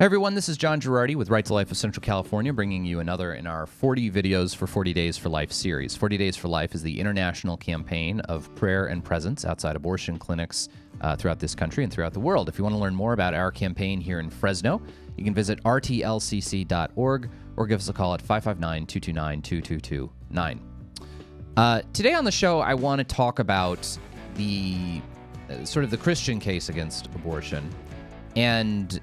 Hi everyone, this is John Girardi with Right to Life of Central California, bringing you another in our 40 videos for 40 Days for Life series. 40 Days for Life is the international campaign of prayer and presence outside abortion clinics throughout this country and throughout the world. If you want to learn more about our campaign here in Fresno, you can visit rtlcc.org or give us a call at 559-229-2229. Today on the show, I want to talk about the sort of the Christian case against abortion and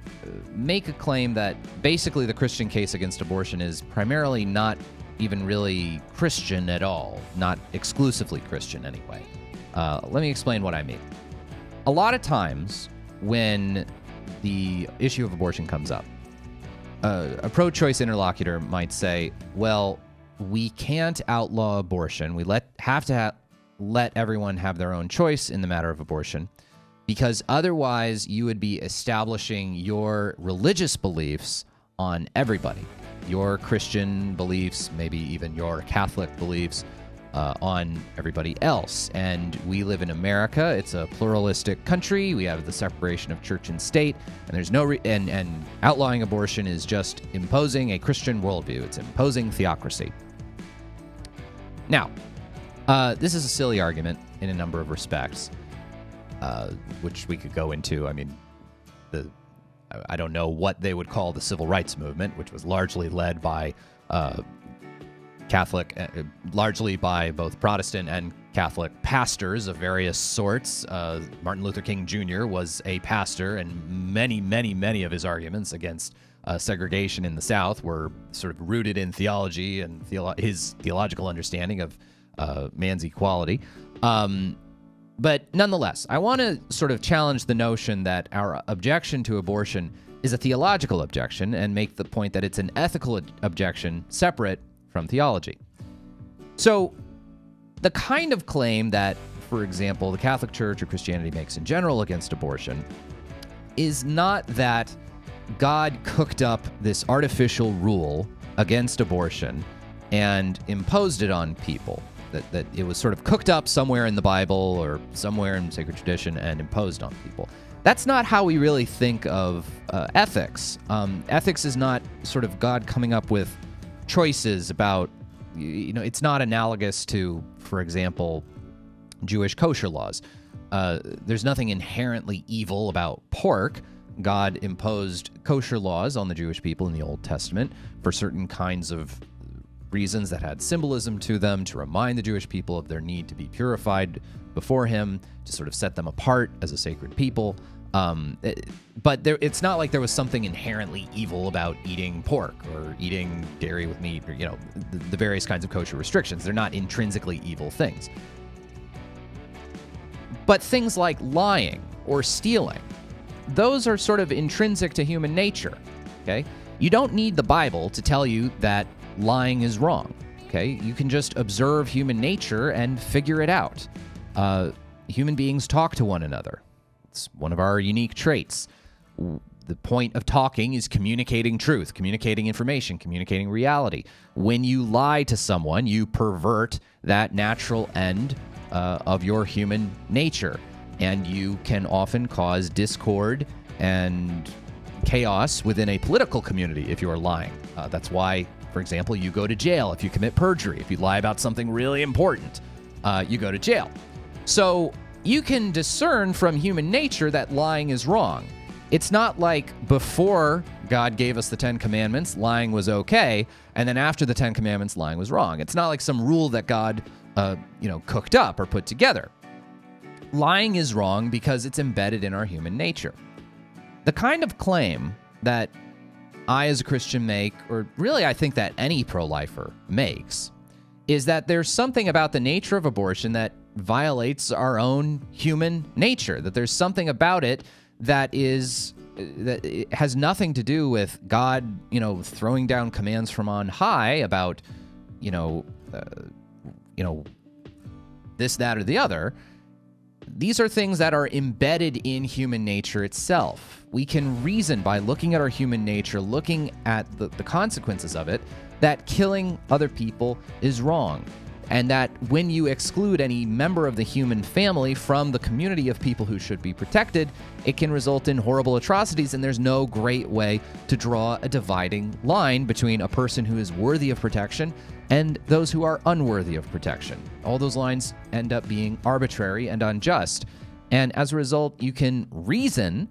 make a claim that basically the Christian case against abortion is primarily not even really Christian at all, not exclusively Christian anyway. Let me explain what I mean. A lot of times when the issue of abortion comes up, a pro-choice interlocutor might say, well, we can't outlaw abortion. We have to let everyone have their own choice in the matter of abortion, because otherwise you would be establishing your religious beliefs on everybody, your Christian beliefs, maybe even your Catholic beliefs on everybody else. And we live in America. It's a pluralistic country. We have the separation of church and state, and there's no and outlawing abortion is just imposing a Christian worldview. It's imposing theocracy. Now, this is a silly argument in a number of respects. Which we could go into. I mean, I don't know what they would call the civil rights movement, which was largely led by largely by both Protestant and Catholic pastors of various sorts. Martin Luther King Jr. was a pastor, and many of his arguments against segregation in the South were sort of rooted in theology and his theological understanding of man's equality. But nonetheless, I want to sort of challenge the notion that our objection to abortion is a theological objection and make the point that it's an ethical objection separate from theology. So the kind of claim that, for example, the Catholic Church or Christianity makes in general against abortion is not that God cooked up this artificial rule against abortion and imposed it on people. That it was sort of cooked up somewhere in the Bible or somewhere in sacred tradition and imposed on people. That's not how we really think of ethics. Ethics is not sort of God coming up with choices about, it's not analogous to, for example, Jewish kosher laws. There's nothing inherently evil about pork. God imposed kosher laws on the Jewish people in the Old Testament for certain kinds of reasons that had symbolism to them, to remind the Jewish people of their need to be purified before him, to sort of set them apart as a sacred people. But it's not like there was something inherently evil about eating pork or eating dairy with meat or, the various kinds of kosher restrictions. They're not intrinsically evil things. But things like lying or stealing, those are sort of intrinsic to human nature, okay? You don't need the Bible to tell you that lying is wrong, okay? You can just observe human nature and figure it out. Human beings talk to one another. It's one of our unique traits. The point of talking is communicating truth, communicating information, communicating reality. When you lie to someone, you pervert that natural end of your human nature, and you can often cause discord and chaos within a political community if you are lying. That's why, for example, you go to jail if you commit perjury. If you lie about something really important, you go to jail. So you can discern from human nature that lying is wrong. It's not like before God gave us the 10 Commandments, lying was okay, and then after the 10 Commandments, lying was wrong. It's not like some rule that God, cooked up or put together. Lying is wrong because it's embedded in our human nature. The kind of claim that I as a Christian make, or really I think that any pro-lifer makes, is that there's something about the nature of abortion that violates our own human nature, that there's something about it that it has nothing to do with God, throwing down commands from on high about, this, that, or the other. These are things that are embedded in human nature itself. We can reason by looking at our human nature, looking at the consequences of it, that killing other people is wrong. and that when you exclude any member of the human family from the community of people who should be protected, it can result in horrible atrocities, and there's no great way to draw a dividing line between a person who is worthy of protection and those who are unworthy of protection. All those lines end up being arbitrary and unjust, and as a result, you can reason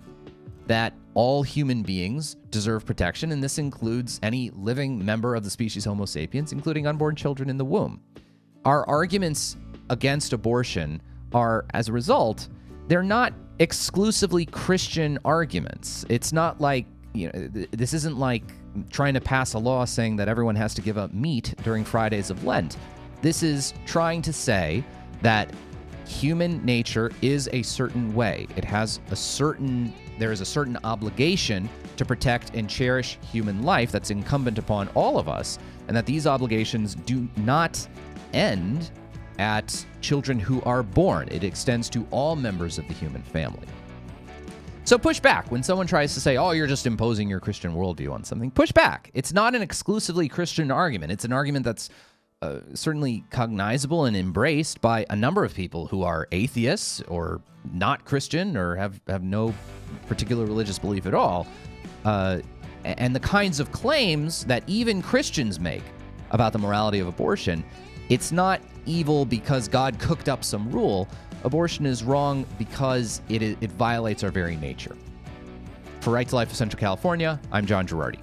that all human beings deserve protection, and this includes any living member of the species Homo sapiens, including unborn children in the womb. Our arguments against abortion are, as a result, they're not exclusively Christian arguments. It's not like, this isn't like trying to pass a law saying that everyone has to give up meat during Fridays of Lent. This is trying to say that human nature is a certain way. There is a certain obligation to protect and cherish human life that's incumbent upon all of us, and that these obligations do not end at children who are born. It extends to all members of the human family. So push back when someone tries to say, oh, you're just imposing your Christian worldview on something. Push back. It's not an exclusively Christian argument. It's an argument that's certainly cognizable and embraced by a number of people who are atheists or not Christian or have no particular religious belief at all. And the kinds of claims that even Christians make about the morality of abortion, it's not evil because God cooked up some rule. Abortion is wrong because it violates our very nature. For Right to Life of Central California, I'm John Girardi.